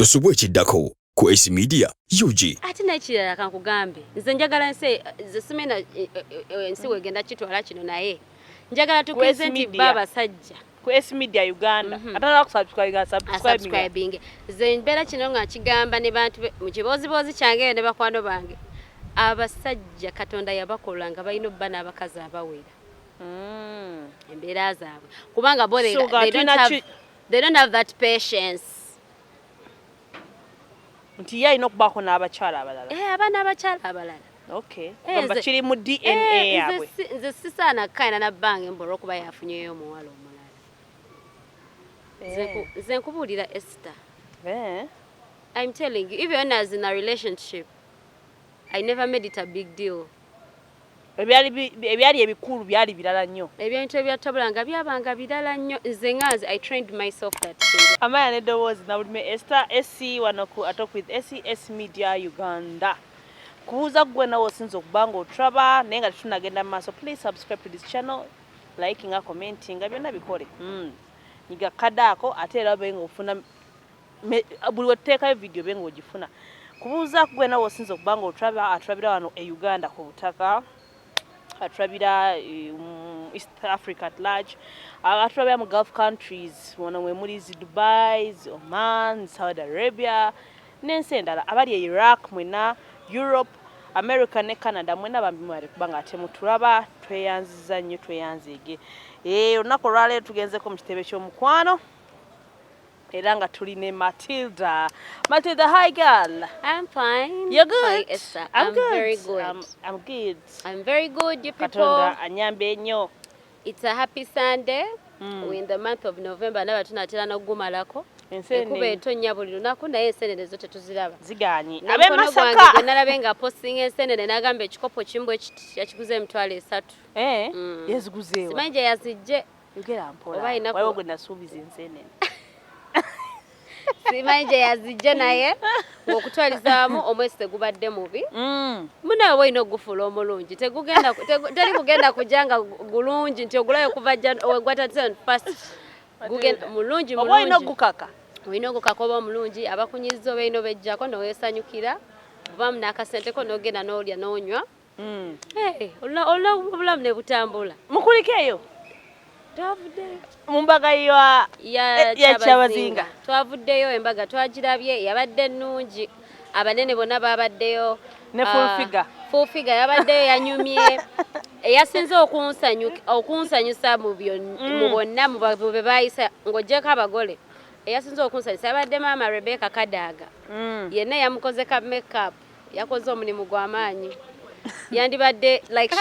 Tosubwe ekiddako ku AC Media UG. Ate n'ekirala kankugambe nze njagala nse simena ensi wegenda kitwala kino naye njagala tupresenti abasajja ku AC Media Uganda atala subscribing nze mbeera kino nga kigamba ne bantu mu kibooziboozi kyange ne bakwano bange abasajja Katonda yabakola nga balina obba n'abakazi abawera embeera zaabwe kubanga bo they don't have that patience. Nti yalina okubaako n'abakyala abalala. Abaana abakyala abalala. Okay. Gamba kiri mu DNA yabwe. Nze sisaana kaina na bange mbolo kuba yafunyeyo omuwala omulala. Nze nkubuulira Esther. I'm telling you, even when I was in a relationship, I never made it a big deal. Ebyali ebikulu byali birala nnyo. Ebintu ebyatabulanga byabanga birala nnyo. Nze ngazi I trained myself that thing. Amaya nedowoozi nawulime Esther SC wano ku Atalk with AC Media Uganda. Kubuuza gwe nawe osinza okubanga otraba naye nga tetunagenda maaso. Please subscribe to this channel, liking and commenting byonna bikole. Nyiga kadaako ate era benga ofuna buli weteekayo video benga ogifuna. Kubuuza gwe nawe osinza okubanga otraba atrabira wano e Uganda ku butaka. Atrabira East Africa at large. Atrabira mu Gulf countries wano mwe muri Dubai, Oman, Saudi Arabia, n'ensi endala abali e Iraq mwena, Europe, America ne Canada mwena bambi mwali kubanga ate mutulaba tweyanziza nnyo tweyanzige. Olunaku olwaleero tugenzeko mu kitebe ky'omukwano era nga tuli ne Matilda. Matilda, hi girl. I'm fine. You're good? Hi, Esther. I'm good. Very good. I'm good. I'm very good, you people. Katonda anyambe nnyo. It's a happy Sunday. We're in the month of November. Naba tunatera n'ogumalako. Ekuba etonnya buli lunaku naye ensenene zo tetuziraba. Zigaanyi. Abe Masaka. Gwe nalabe nga posting ensenene n'agamba ekikopo kimu yakiguze emitwalo 3. Yaziguzeewa. Simanyi gye yazijje. Yogera mpola. Waliwo gwe nasuubiza ensenene. Simanyi gye yazijje naye ng'okutwalizaamu omwezi tegubadde mubi. Munawe walina okugufuula omulungi. Teri kugenda kujanga gulungi nti ogulayo okuva January first. Mulungi. Oba olina okukaka. Olina okukaka oba omulungi abakunyiza oba ino bejjako n'oweesanyukira oba n'akasenteko n'ogenda n'olya n'onywa. Olina obulamu ne butambula. Mukuliko eyo? Twavuddeyo. Mu mbaga ya Kyabazinga. Twavuddeyo embaga twagirabye yabadde nnungi. Abanene bonna babaddeyo. Ne full figure yabaddeyo yanyumye. Eyasinze okunsanyusa mu bonna mu be bayisa ng'oggyeko abagole. Eyasinze okunsanyusa yabadde maama Rebecca Kadaga. Yenna yamukoze ka makeup. Yakoze omulimu gw'amaanyi. Yandibadde like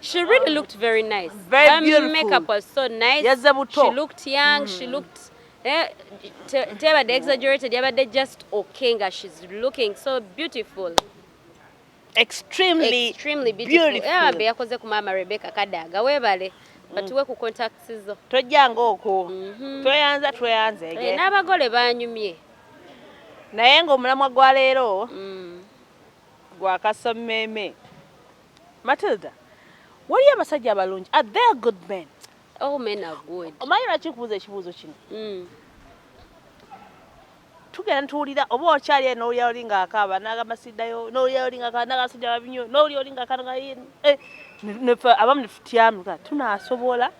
she really looked very nice. Very beautiful. Her makeup was so nice. She looked young. She looked tebadde exaggerated. Yabadde just okay. She's looking so beautiful. Extremely beautiful. Yabambe yakoze ku maama Rebecca Kadaga. Weebale. Batuwe ku contacts zo. Tojjanga okwo. Tweyanze. N'abagole banyumye. Naye ng'omulamwa gwa leero gwa kasommeme. Matilda, wali abasajja abalungi? Are they good men? All men are good. Omanyi lwaki nkubuuza ekibuuzo kino? Tugenda tuwulira oba okyali eno n'owulira oli ng'akaaba n'agamba siddayo, n'owulira oli ng'akaaba n'abasajja babinyo, n'owulira oli ng'akaaba abamu ne tutyamu tunaasobola.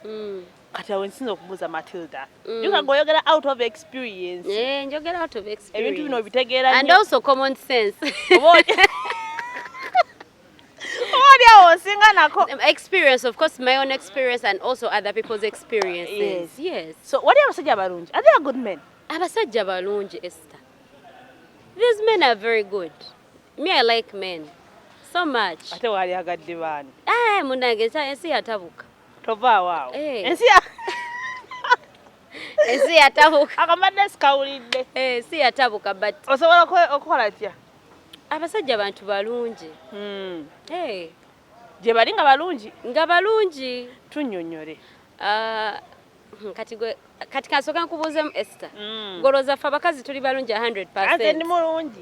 Kati awo nsinza okubuuza Matilda. Juga ng'oyogera out of experience. Njogera out of experience. Ebintu bino bitegeera nnyo. And also common sense. Experience, of course, my own experience and also other people's experiences. Yes. So, what are abasajja abalungi? Are they good men? Abasajja balungi, Esther. These men are very good. Me, I like men so much. Ate wali agadde baani? Munange ensi yatabuka. Tovaawo awo. Ensi yatabuka. Akamadde sikawulidde. Ensi yatabuka but osobola okukola atya? Abasajja bantu balungi. Gye bali nga balungi? Nga balungi. Tunnyonnyole. Kati kasooka nkubuuzemu Esther. Golooza ffe abakazi tuli balungi 100%. Ate ndi mulungi.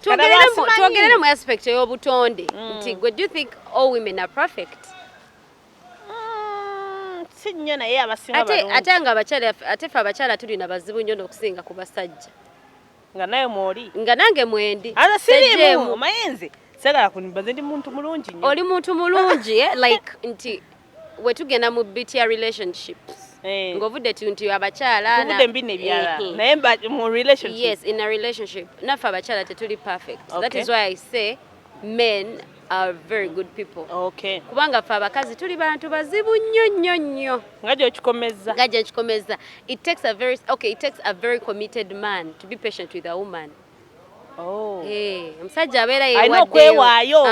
Twogerere mu aspect ey'obutonde. Nti gwe do you think all women are perfect? Si nnyo naye abasinga balungi. Ate nga abakyala ate ffe abakyala tulina bazibu nnyo n'okusinga ku basajja. nga naye mwoli nga nange mwendi ana sirimu mayenze sagala kunimbaze ndi muntu mulungi nnyo oli muntu mulungi like nti we tugenda mu BTR relationships ngovudde nti abakyala na mbine byala naye mu relationship yes in a relationship nafa abakyala tetuli perfect that is why I say men are very good people kubanga fa abakazi tuli bantu bazibu nnyo ngajja kikomeza it takes a very committed man to be patient with a woman. Omusajja abeera yewaddeyo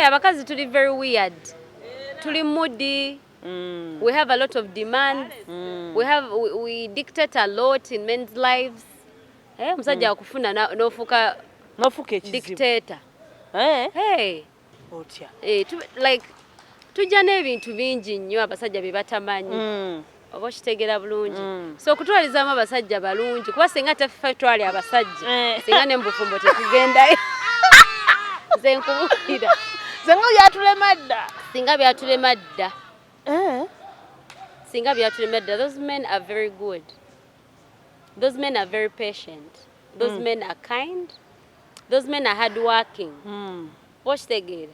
abakazi tuli very weird, tuli moody. We have a lot of demands. We dictate a lot in men's lives. Omusajja akufuna n'ofuuka dictator. Like tujja n'ebintu bingi nnyo abasajja bye batamanyi. Oba okitegera bulungi. So okutwalizaamu abasajja balungi kuba singa taffe twali abasajja singa ne mbufumbo tetugendayo. Nze nkubulira singa byatulema dda. Singa byatulema dda. Those men are very good. Those men are very patient. Those men are kind. Those men are hardworking. Watch the girl.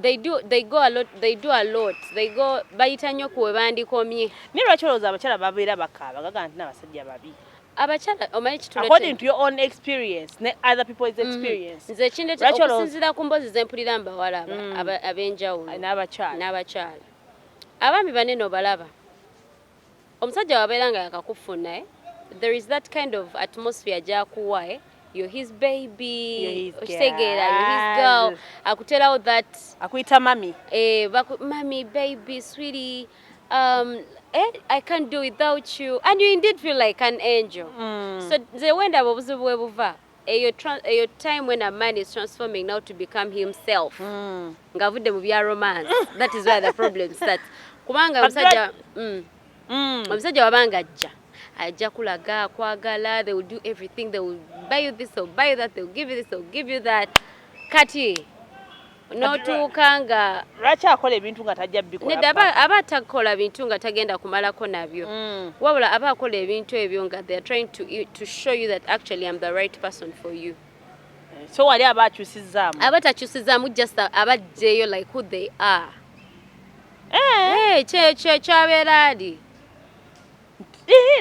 They do a lot. They go bayita nnyo ku webandikomye. Ni lwaki olowooza abakyala babeera bakaaba gaga nti n'abasajja babi? Abakyala omanyi kitulete according to your own experience ne other people's experience. Nze kindete okusinziira ku mbozi zempulira mbawala ab'enjawulo n'abakyala. Abaami banene obalaba. Omusajja wabeera nga yakakufuna there is that kind of atmosphere gy'akuwa you're his baby, you're his girl. Akutelawo that akuyita mami. Mami, baby, sweetie, I can't do without you, and you indeed feel like an angel. So the wenda obuzibu bwe buva your time when a man is transforming now to become himself. Ngavudde mu bya romance. That is where the problem starts. Kubanga omusajja wabanga ajja kulaga kwagala, they will do everything, they will buy you this, they'll buy you that, they'll give you this, they'll give you that. Kati notuukanga lwaki akola ebintu nga tajja bikola nedda aba atakola bintu nga tagenda kumalako nabyo wabula aba akola ebintu ebyo nga they are trying to show you that actually I'm the right person for you. So wali abakyusizaamu abatakyusizaamu just abajjeeyo like who they are. Kyabeera ali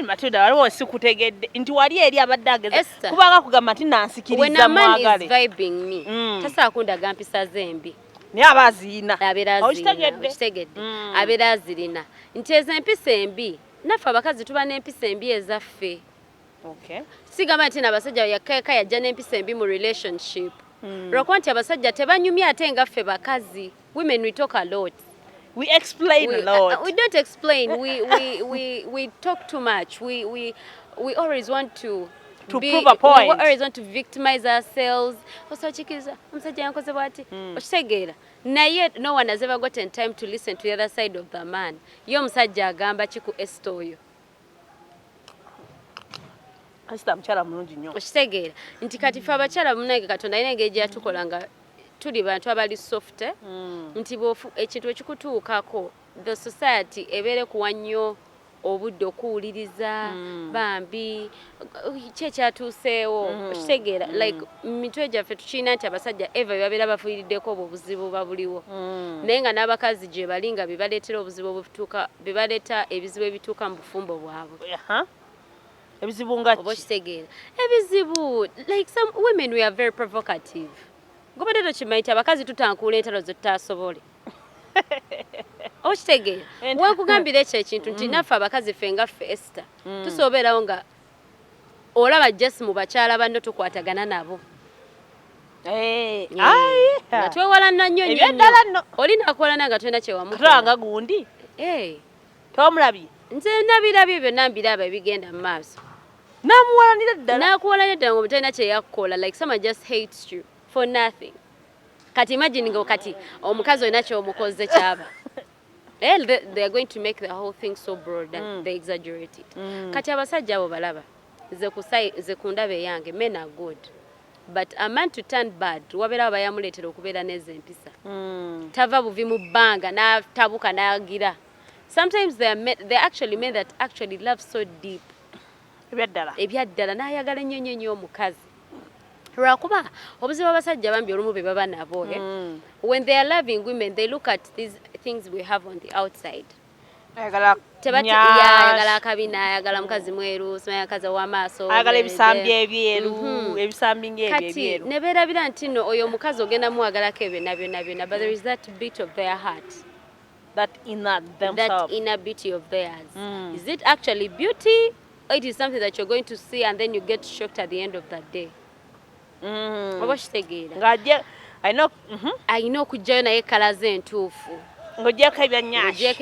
Matilda waliwo sikutegedde nti wali eri abadde ageza kubanga kugamba nti nansikiriza mwagale. When a man is vibing me tasobola kundaga mpisa zembi naye abaazirina okitegedde abeera azirina nti ezo empisa embi naffe abakazi tuba n'empisa embi ezaffe. Sigamba nti n'abasajja yakeka yajja n'empisa embi mu relationship lwakuba nti abasajja tebanyumya ate ngaffe bakazi. Women we talk a lot. We explain a lot. We don't explain. We talk too much. We always want to prove a point. We always want to victimize ourselves. Naye no one has ever gotten time to listen to the other side of the man. Yo musajja agamba kiku estoyo. Asita mchala mulungi nnyo. Okitegeera nti kati fe abakyala munange Katonda alina engeri gyatukolanga tuli bantu abali soft nti bofu ekintu ekikutuukako the society ebeere kuwa nnyo obudde okuwuliriza bambi kyekyatuuseewo okitegeera like mitwe gyaffe tukirina nti abasajja eva bebabeera bafiiriddeko obwo obuzibu babuliwo naye nga n'abakazi gye bali nga bebaleetera obuzibu obutuuka bebaleeta ebizibu ebituuka mu bufumbo bwabwe. Ebizibu nga oba okitegeera ebizibu like some women we are very provocative. Gobadde tokimanyi nti abakazi tutankuula entalo ze tutasobole. Okitegeera wakugambira ekyo ekintu nti naffe abakazi ffe nga ffe Esther tusobeerawo nga olaba Jesse mu bakyala banno tukwatagana nabo. Nga twewalana nnyo nnyo oli nakolana nga twena kyewamukolanga gundi tomulabye nze nabirabye byonna mbiraba ebigenda mu maaso namuwalanira ddala nakuwalanira ddala nga omutalina kyeyakukola like someone just hates you for nothing. Kati imagine ngo kati omukazi olina kyomukoze kyaba they are going to make the whole thing so broad and they exaggerate it. Kati abasajja abo balaba ze kundaba eyange men are good but a man to turn bad wabeera bayamuleetera okubeera n'ezo empisa tava buvi mu bbanga n'atabuka n'agira. Sometimes they are actually men that actually love so deep ebyaddala n'ayagala ennyo omukazi lwakuba obuzibu abasajja bambi olumu be baba nabo when they are loving women they look at these things we have on the outside ayagala akabina ayagala mukazi mweru simanya kazi w'amaaso ayagala ebisambi ebyeru ebisambi ng'ebyeru ne beerabira nti nno oyo omukazi ogenda muwagalako ebyo byonna but there is that bit of their heart that inner beauty of theirs is it actually beauty or it is something that you're going to see and then you get shocked at the end of that day oba kitegeera ng'ajja alina okujjayo naye kala ze entuufu ng'ogyeko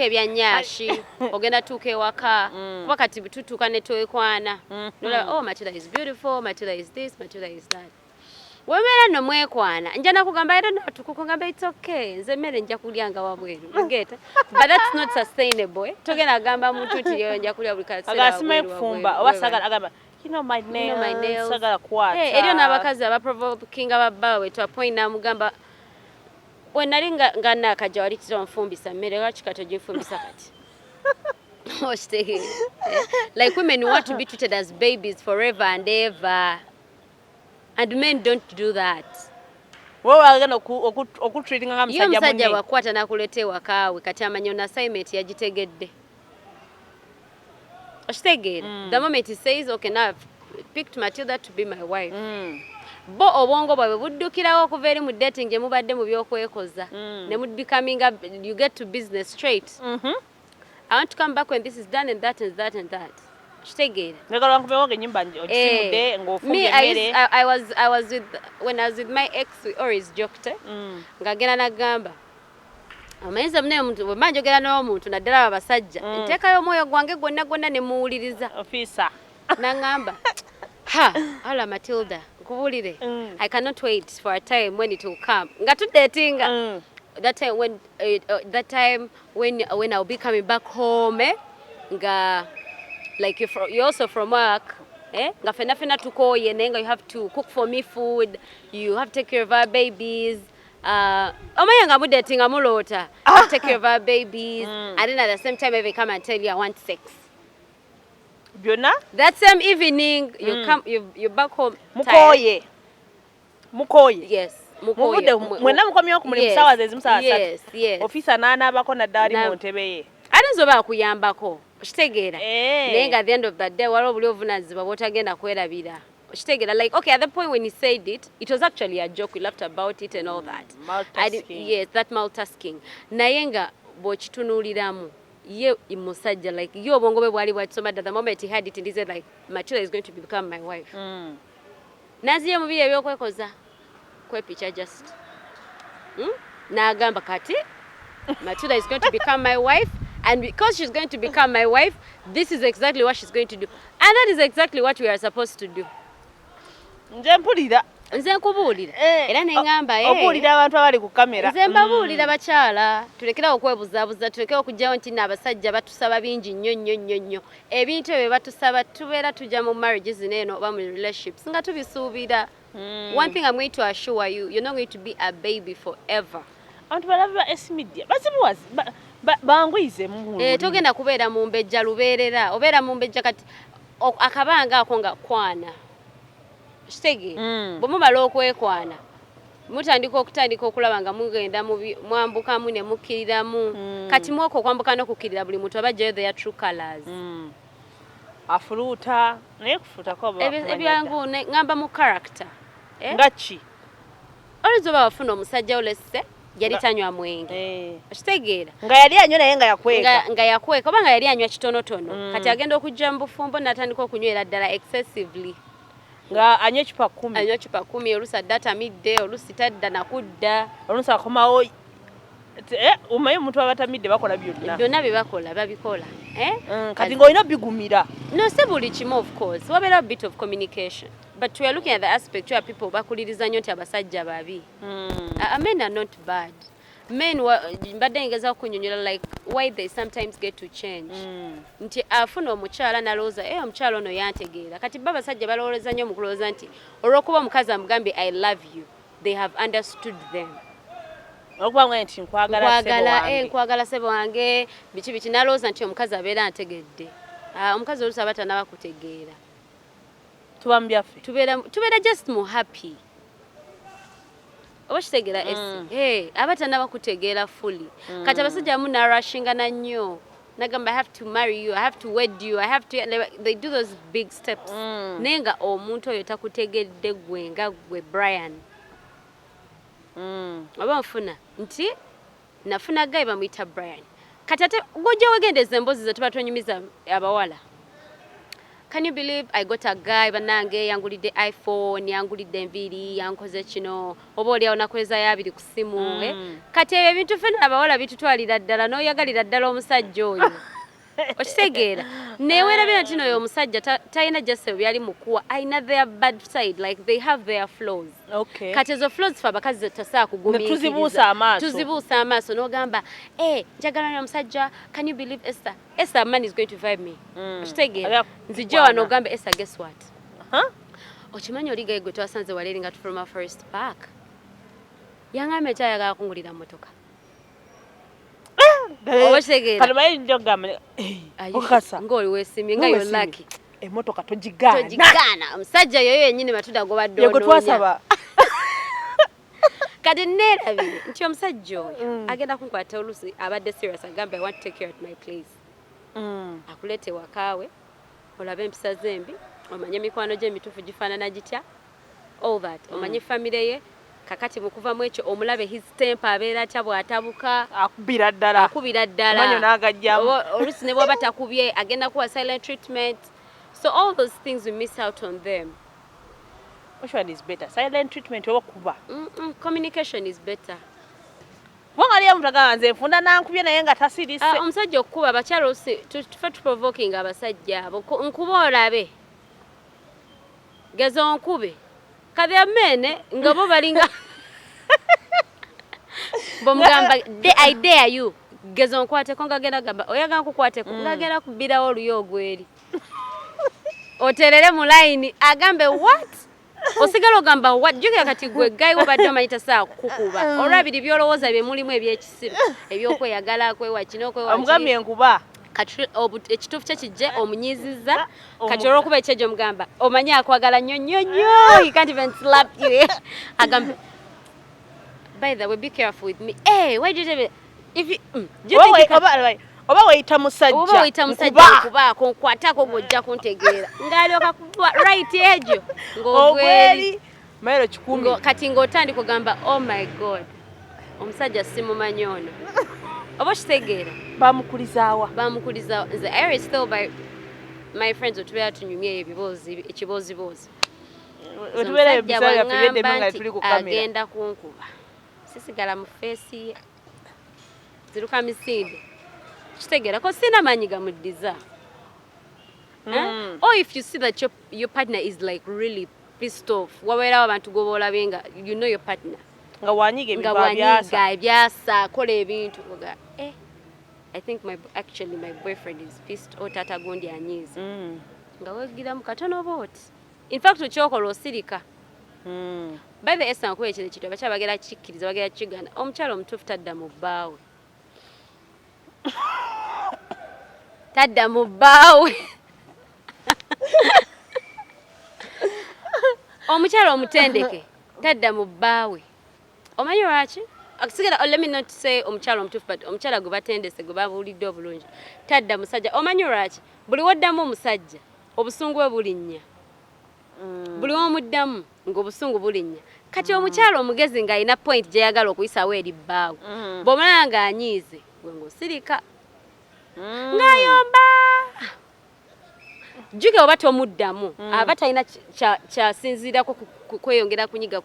ebyannyashi ogenda tuuka ewaka kuba kati tutuuka ne twekwana nolaba oh Matilda is beautiful, Matilda is this, Matilda is that webeera nno mwekwana nja nakugamba era natukukugamba it's okay nze emmere nja kulya nga wabweru ogeta but that's not sustainable togenda agamba muntu nti nja kulya buli kaseera kufumba oba sagala agamba you know my nails sagala kwata eriyo n'abakazi abaprovokinga babba we to a point namugamba we nali nga nakajja wali titonfumbisa mmere lwaki kati oginfumbisa kati like women want to be treated as babies forever and ever and men don't do that wagenda okutreatinga nga musajja munne omusajja bwakwata nakuleeta ewakaawe kati amanya on assignment yagitegedde okitegeera the moment he says okay now I've picked Matilda to be my wife bo obwongo bwawe buddukirawo okuva eri mu dating gye mubadde mu byokwekoza ne becoming you get to business straight I want to come back when this is done and that and that and that kitegeera njagala nkubeewo ng'ennyumba ogisimudde ng'ofumbye emmere I was with when I was with my ex we always joked ng'agenda n'agamba omanyiza munaye omuntu bwe mba njogera n'omuntu naddala abasajja nteekayo omwoyo gwange gwonna ne muwuliriza ofiisa n'aŋŋamba hala Matilda nkubulire I cannot wait for a time when it will come nga tuddeetinga that time when I'll be coming back home nga like you're also from work nga fena tukooye naye nga you have to cook for me food you have to take care of our babies omanya nga mudatinga muloota take care of our babies and then at the same time I come and tell you I want sex byonna that same evening you back home mukooye yes muvudde mwenna mukomyewo ku mulimu saawa ze zimu saawa yes ofiisa n'anaabako naddala ali mu ntebe ye ate nze oba akuyambako okitegeera naye nga at the end of the day waliwo buli obuvunaanyizibwa bw'otagenda kwerabira okitegeera like okay at the point when he said it was actually a joke we laughed about it and all that yes that multitasking naye nga bw'okitunuuliramu ye musajja like ye obwongo bwe bwali bwatisoma at the moment he had it and he said like Matilda is going to become my wife naziye mu biri ebyokwekoza kwepicha just n'agamba kati Matilda is going to become my wife and because she's going to become my wife this is exactly what she's going to do and that is exactly what we are supposed to do nze mpulira nze nkubuulira era neŋŋamba obuulira abantu abali ku kamera nze mbabuulira bakyala tulekerawo okwebuzaabuza tulekerawo okugyawo nti n'abasajja batusaba bingi nnyo ebintu ebyo batusaba tubeera tujja mu marriages neeno oba mu relationships nga tubisuubira one thing I'm going to assure you you're not going to be a baby forever abantu balabi ba S media bazibuwazi banguyize mu togenda kubeera mu mbejja lubeerera obeera mu mbejja kati akabanga ako nga kwana kitegeera bwe mumala okwekwana mutandika okulaba nga mugenda mwambukamu ne mukkiriramu kati mwoko okwambuka n'okukkirira buli muntu abajjayo their true colors afuluuta naye kufuutako ebyangu ngamba mu character nga ki olizo oba wafuna omusajja olesse yali tanywa mwenge okitegeera nga yali anywa naye nga yakweka oba nga yali anywa kitonotono kati agenda okujja mu bufumbo n'atandika okunywera ddala excessively nga anywa ecupa 10 oluusi adda atamidde oluusi tadda nakudda oluusi akomawo omanyi omuntu abatamidde bakola byonna bye bakola babikola kati ng'olina bigumira no si buli kimu of course wabeera a bit of communication but we are looking at the aspect where people bakuliriza nnyo nti abasajja babi men are not bad men mbadde ngezaho kunyonyola like why they sometimes get to change nti afuna omukyala nalowooza omukyala ono yantegeera kati bba abasajja balowoleza nnyo mu kulowooza nti olw'okuba omukazi amugambye I love you they have understood them okubanga nti nkwagala ssebo wange biki nalowooza nti omukazi abeera antegedde omukazi oluusi aba tanaba kutegeera tubambyaffe tubeera just mu happy oba kitegeera esi abatana bakutegeera fully kati abasajja mu narashingana nnyo nagamba I have to marry you, I have to wed you, I have to they do those big steps naye nga omuntu oyo takutegedde gwe nga gwe Brian oba nfuna nti nafuna gayi bamuyita Brian kati ate gojja wegendeza emboozi ze tuba twonyumiza abawala. Can you believe I got a guy banange yangulidde iPhone, yangulidde enviri, yankoze kino, oba oli onakweza yabiri ku simu kati ebyo ebintu fena abawala bitutwalira ddala n'oyagalira ddala omusajja oyo. Okitegeera neewera bino tino oyo omusajja talina just byali mukuwa ayina their bad side like they have their flaws. Okay. Kati ezo flaws fa bakazi tasaa kugumiikiriza. Tuzibuusa amaaso n'ogamba njagala n'omusajja can you believe Esther man is going to vibe me. Okitegeera nzijja wano ogambe Esther guess what? Okimanyi oli gaye gwe twasanze waleeri nga from our first park yangambe kyayagala kungulira mmotoka. Ngoli wesimye nga yo lucky emotoka togigaana omusajja yoyo yennyini matunda gobadde kati neerabire nti omusajja oyo agenda kunkwata oluusi abadde serious agamba I want to take you at my place akuleete wakaawe olabe empisa zembi omanye emikwano gye emituufu gifaanana gitya all that omanye famire ye kakati mukuva mu ekyo omulabe his temper abeera atya bw'atabuka akubira ddala manyo n'agajjamu oluusi ne bw'aba takubye agenda kuwa silent treatment so all those things we miss out on them. Which one is better, silent treatment oba kuba? Communication is better. Wangali amutagamba nze nfunda nankubye naye nga tasirise omusajja okukuba abakyala oluusi tufe provoking abasajja abo nkuba olabe geza onkube kadhi amene nga bo balinga bomugamba I dare you geza onkwateko nga genda gamba oyagala kukwateko nga genda kubirawo oluyo ogweri oterere mu line agambe what osigala ogamba what jukira kati gwe gayi wabadde omanyita saa kukuba olwabiri byolowooza bye mulimu ebyekisiru ebyokweyagala kwewa kino kwewa omugambye enkuba ekituufu kye kijje omunyiziza kati olwokuba ekyejo omugamba omanyi akwagala nnyo nnyo nnyo he can't even slap you agambe by the way be careful with me why did you if you oba weyita musajja nkubaako nkwatako ng'ojja kuntegeera ng'alyoka kuba right egyo ng'ogweri mailo 10 kati ng'otandika ogamba oh my god omusajja simumanyi ono oba kitegeera bamukulizaawa nze I still by my friends otubeera tunyumye ekibooziboozi agenda kunkuba sisigala mu feesi ye ziruka misinde kitegeera ko sina maanyi gamuddiza or if you see that your partner is like really pissed off wabeerawo abantu goboolabe nga you know your partner nga wanyiga ebyasa akola ebintu oga I think my boyfriend is pissed or tata gundi anyiza nga wegiramu katono booti in fact okyokola osirika by the essence nkuba ekiro ekitwa bakyala bagera kikkiriza bagera kigana omukyala omutuufu tadda mu bbaawe tadda mu bbaawe omukyala omutendeke tadda mu bbaawe omanyi lwaki akusigala let me not say omukyala omutuufu but omukyala gwe batendese gwe babuulidde obulungi tadda musajja omanyi lwaki buli woddamu omusajja obusungu bwe bulinnya buli omuddamu ng'obusungu bulinnya kati omukyala omugezi ng'alina point gye yagala okuyisaawo eri bbaawe bw'omulaba ng'anyiize gwe ng'osirika ng'ayomba jjuke oba tomuddamu aba talina kyasinziirako kweyongera kunyiga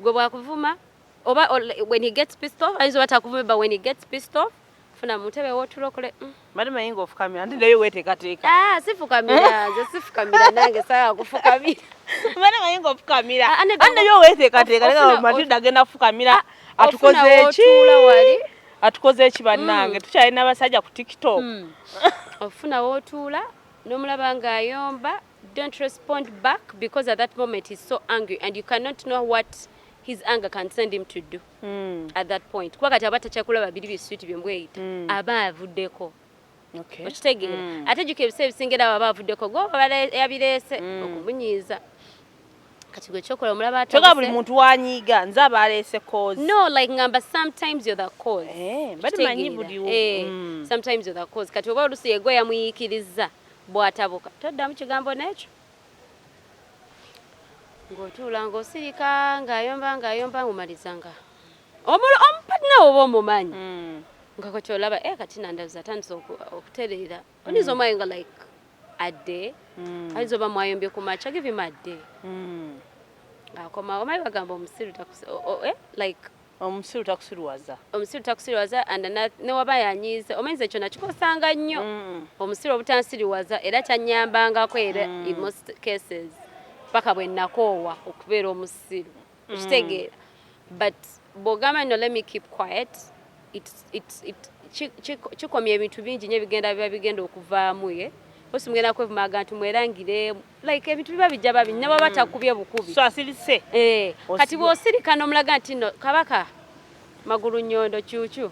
gwe bwakuvuma oba when he gets pissed off ayinza oba takuvuma but when he gets pissed off funa mu ntebe wootulokole mali mayinga ofukamira ndi nayo weteekateeka sifukamira nze sifukamira nange sawa kufukamira mali mayinga ofukamira andi nayo weteekateeka lenga Matilda agenda kufukamira atukoze eki bannange tukyalina abasajja ku TikTok ofuna wootuula n'omulaba ng'ayomba don't respond back because at that moment he's so angry and you cannot know what his anger can send him to do at that point kuba kati aba takyakulaba biri biswiti byembweyita aba avuddeko Okay. Okitegeera. Ate jjuka ebiseera ebisingira baba bavuddeko go yabireese okumunyiiza. Kati gwe kyokola omulaba atabuse. Kyoga buli muntu wanyiiga nze abaleese cause. No, like ngamba sometimes you're the cause. Bali manyi buli sometimes you're the cause. Kati oba olusi yegwe yamuyiikiriza bw'atabuka. Toddamu kigambo n'ekyo. Ng'otuula ng'osirika ng'ayomba ng'omalizanga. Omupadina oba omumanyi. Nga kwe kyolaba kati nandabuza atandise okutereera. Oniza omwayo nga like a day. Ayinza oba mwayombye ku makya, give him a day. Akoma omayi bagamba omusiru like omusiru takusiruwaza. Omusiru takusiruwaza and ne waba yanyiize omanyiza ekyo nakikosanga nnyo. Omusiru obutansiriwaza era kyanyambangako era in most cases paka bwe nakoowa okubeera omusiru. Okitegeera. But bw'ogamba no let me keep quiet, kikomya ebintu bingi nnyo bigenda okuvaamu ye. Osi mugenda kwevumaga nti mwerangire like ebintu biba bijja babi ne baba batakubye bukubi. So asirise. Kati bw'osirika n'omulaga nti no kabaka magulu nnyondo kyukyu.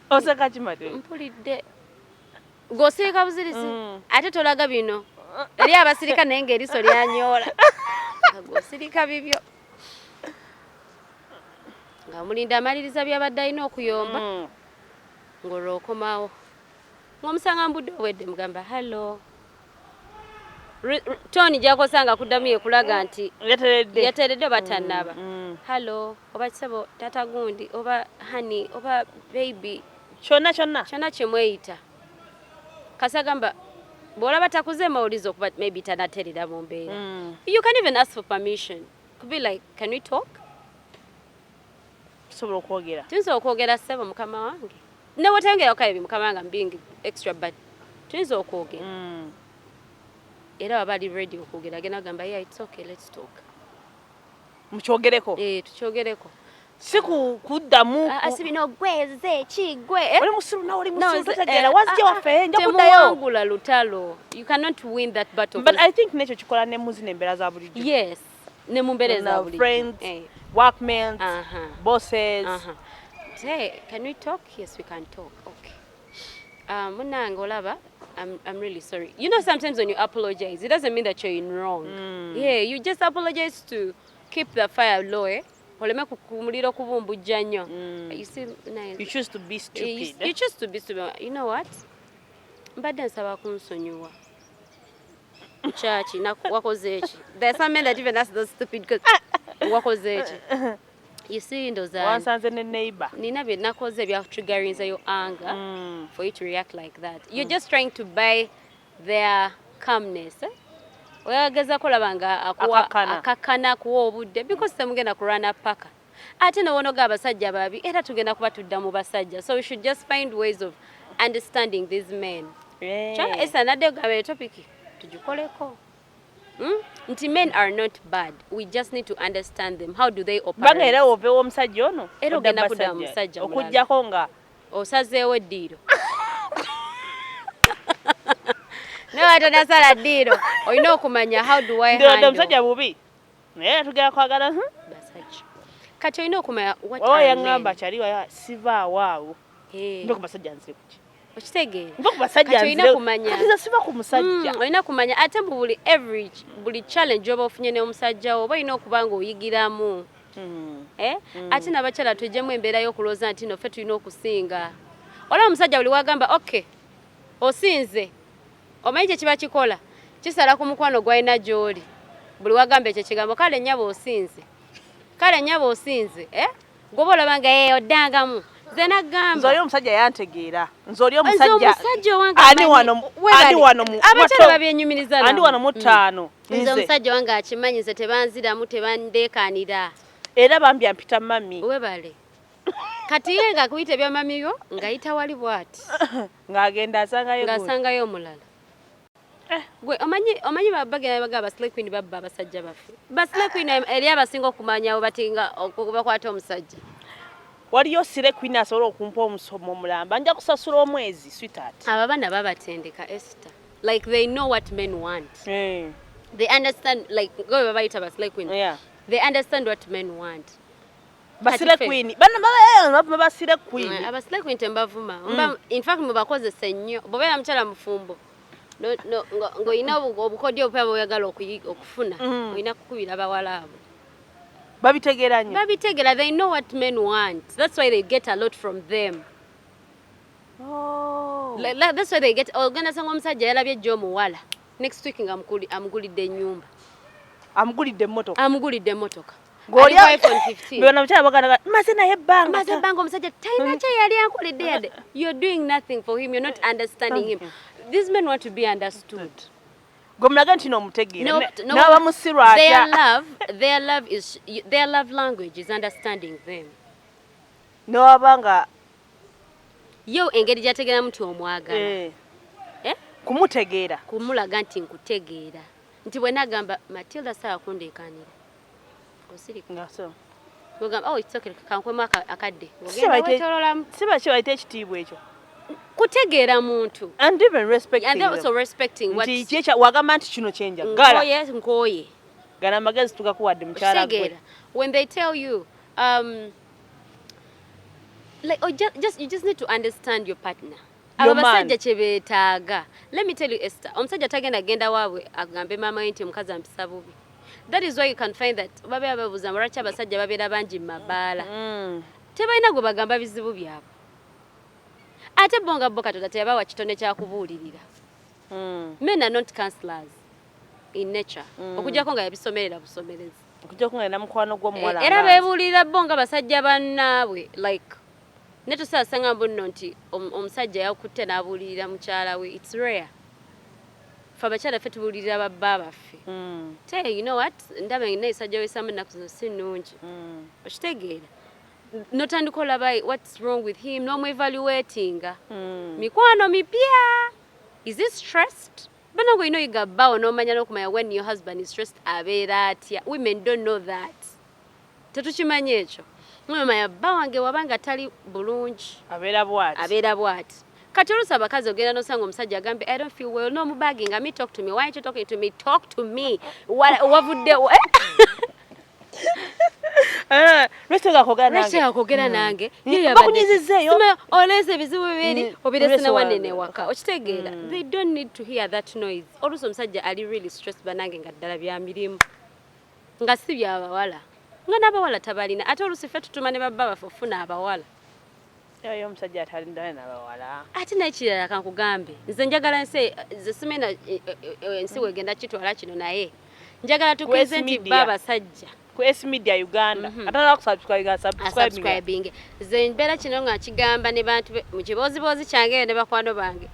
Osaka kimate. Mpulidde. Gw'osirika buzirisi. Ate tolaga bino. Eri abasirika naye ng'eriso lyanyoola. Gw'osirika bibyo. Nga mulinda amaliriza byabadde alina okuyomba. Ng'olwokomawo. Ng'omusanga mbudde obwedde mugamba hello. Toni gy'akosanga kuddamu ye kulaga nti yateredde oba tannaba. Hello, oba kisebo tata gundi, oba honey, oba baby. Kyonna kye mweyita. Kasagamba bw'olaba takuze mawulizo okuba maybe tanaterera mu mbeera. You can even ask for permission. Could be like, can we talk? Tusobola okwogera. Tuyinza okwogera ssebo mukama wange. Ne wotengera okaye mukama wange I'm being extra but tuyinza okwogera. Era waba ali ready okwogera agenda gamba yeah it's okay let's talk. Mukyogereko. Tukyogereko. Si kuddamu. Asibino gweze kigwe. Oli musiru na oli musiru totegera wazije waffe nja kuddayo. Temwangula lutalo. You cannot win that battle. But I think nekyo kikola ne muzi n'embeera za bulijjo. Yes. Ne mu mbeera za bulijjo. Friends, workmates, bosses. Hey, can we talk? Yes, we can talk. Okay. Munange olaba, I'm really sorry. You know sometimes when you apologize, it doesn't mean that you're in wrong. Yeah, you just apologize to keep the fire low. Oleme kukumulira kubumbujja nnyo. You see, you choose to be stupid. You choose to be stupid. You know what? Mbadde nsaba kunsonyiwa. Chachi, wakoze eki. There's some men that even ask those stupid because wakoze eki. You see, ndoza. Wansanze ne neighbor. Nina bye nakoze bya triggering your anger for you to react like that. You're just trying to buy their calmness. Oyageza kolabanga akakana kuwa obudde because temugenda kurana paka. Ate no wonoga abasajja babi era tugenda kuba tudda mu basajja. So we should just find ways of understanding these men. Cha esa nade gabe topic tujikoleko. Nti men are not bad. We just need to understand them. How do they operate? Banga era ovewo omusajja ono. Era ogenda kudda musajja mulala. Okujjako nga osazeewo eddiiro. No, nasala ddiiro. Olina okumanya how do I handle. Ndio omusajja bubi. Naye tugera kwagala basajja. Kati olina okumanya what are men. Yangamba kyaliwa sivaawo awo. Ndio ku basajja nzire kuki. Okitegeera. Ndio ku basajja nzire. Olina kumanya. Kati siva ku musajja. Olina kumanya ate mu buli challenge oba ofunye ne omusajja oba olina okuba nga oyigiramu. Ate n'abakyala tujjemu embeera y'okulooza nti no ffe tulina okusinga. Olaba omusajja buli wagamba okay osinze. Omanyi kye kiba kikola kisala ku mukwano gwalina gy'oli buli wagamba ekyo kigambo kale nnyabo osinze gwoba olaba nga oddangamu nze nagamba nze oli omusajja yantegeera nze oli omusajja andi wano mu ttaano nze omusajja wange akimanyi nze tebanziramu tebandeekanira era bambya mpita mami webale kati ye nga kuyita ebya mami yo ng'ayita wali bw'ati ng'agenda asangayo omulala. Gwe omanyi bagenda bagaba Slay Queen babba abasajja baffe. Slay Queen eri abasinga okumanya obatinga okubakwata omusajja. Waliyo Slay Queen asobola okumpa omusomo omulamba nja kusasula omwezi sweetheart. Aba bana babatendeka Esther. Like they know what men want. They understand like go babayita ba Slay Queen. Yeah. They understand what men want. basile queen bano basile queen abasile queen tembavuma in fact mubakozesa nnyo bobera mchala mufumbo ngo ina obukodyo obupya boyagala okufuna ina kukubira abawala abo babitegera nnyo babitegera they know what men want that's why they get a lot from them that's why they get ogenda sanga omusajja yalabye jjo muwala next week amugulidde ennyumba amugulidde emmotoka Goliya iPhone 15 Bwana mchana bagana maze naye banga omusajja talina kye yali ankoledde yadde you're doing nothing for him you're not understanding him these men want to be understood gomulaga nti no mutegeera naba musirwa their love language is understanding them no abanga yo engeri gyategeera muti omwagala kumutegeera kumulaga nti nkutegeera nti bwe nagamba Matilda saa kundeekanira osirika ngaso ngogamba oh it's okay kankwema akadde siba kibaite ekitiibwa ekyo kutegeera muntu and even respecting and also respecting what nti wagamba nti kino kyenja gala nkoye gana magezi tukakuwadde mkyala gwe when they tell you like you just need to understand your partner abasajja kyebetaaga let me tell you Esther omusajja tagenda waabwe agambe mama nti omukazi ampisa bubi that is why you can find that babe ababuza muracha abasajja babeera bangi mabaala tebalina gwe bagamba bizibu byabwe ate bonga boka totatebawa kitone kya kubuulirira men are not counselors in nature okujjako nga yabisomerera busomerezi okujjako nga namukwano gw'omuwala era bebuulirira bonga basajja bannaabwe like neto saasanga mbunno nti omusajja yakutte n'abuulirira mukyala we it's rare fa bakyala ffe tubuulirira babba baffe tell you know what ndaba neesajja weesamu ennaku zino si nnungi okitegeera notandika olaba what's wrong with him n'omwevaluatinga mikwano mipya is he stressed banango you know you got bow n'omanya n'okumanya when your husband is stressed abeera atya women don't know that tetukimanya ekyo mwemanya bba wange wabanga tali bulungi abeera bwati kati oluusi abakazi ogenda n'osanga omusajja agambe I don't feel well no mubaginga me talk to me why aren't you talking to me talk to me wavudde Rachel akogera nange bakunyizizeeyo oleze ebizibu bibiri obirese ne wanene waka okitegeera they don't need to hear that noise oluusi omusajja ali really stressed banange nga ddala bya mirimu nga si byabawala nga n'abawala tabalina ate oluusi ffe tutuma ne babba baffe ofuna abawala yo omusajja atalindayo n'abawala ate n'ekirala kankugambe nze njagala nze simena ensi wegenda kitwala kino naye njagala tukize nti babasajja ku S Media Uganda atala subscribing ze mbera kino nga kigamba ne bantu mu kibozibozi kyange ne bakwano bange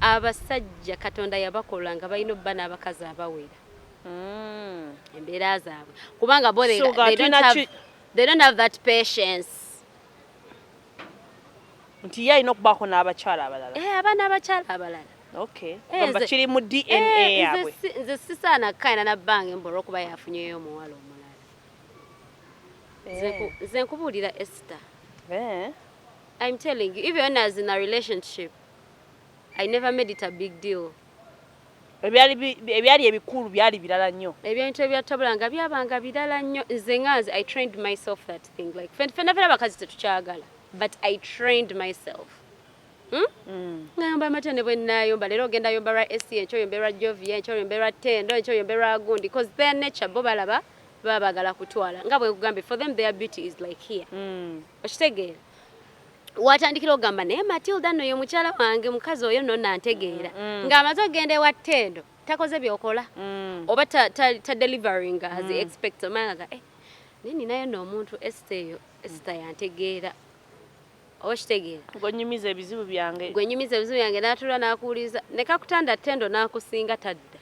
abasajja Katonda yabakola nga balina obba n'abakazi abawera embeera zaabwe kubanga bo they don't have that patience nti yalina okubaako n'abakyala abalala abaana abakyala abalala okay gamba kiri mu DNA yabwe nze sisaana kaina nabbange mbora okuba yafunyeyo omuwala omulala nze nkubuulira Esther I'm telling you even when I was in a relationship I never made it a big deal ebyali ebikulu byali birala nnyo ebintu ebyatabula nga byabanga birala nnyo nze nganze I trained myself that thing like fena abakazi tetukyagala but I trained myself ngamba amatene bwe nayomba leero ogenda yomba lwa SC ekyo yomberwa Jovia ekyo yomberwa Tendo ekyo yomberwa Gundi because their nature bo balaba babagala kutwala nga bwe kugambe for them their beauty is like here okitegeera watandikira ogamba naye Matilda no yomukyala wange mukazi oyo no nantegeera ng'amaze ogende wa Tendo takoze byokola oba ta delivering as expect omanga nini nayo no omuntu Esther yantegeera okitegeera gwenyumiza ebizibu byange n'atula n'akuuliza ne kakutanda Tendo n'akusinga tadda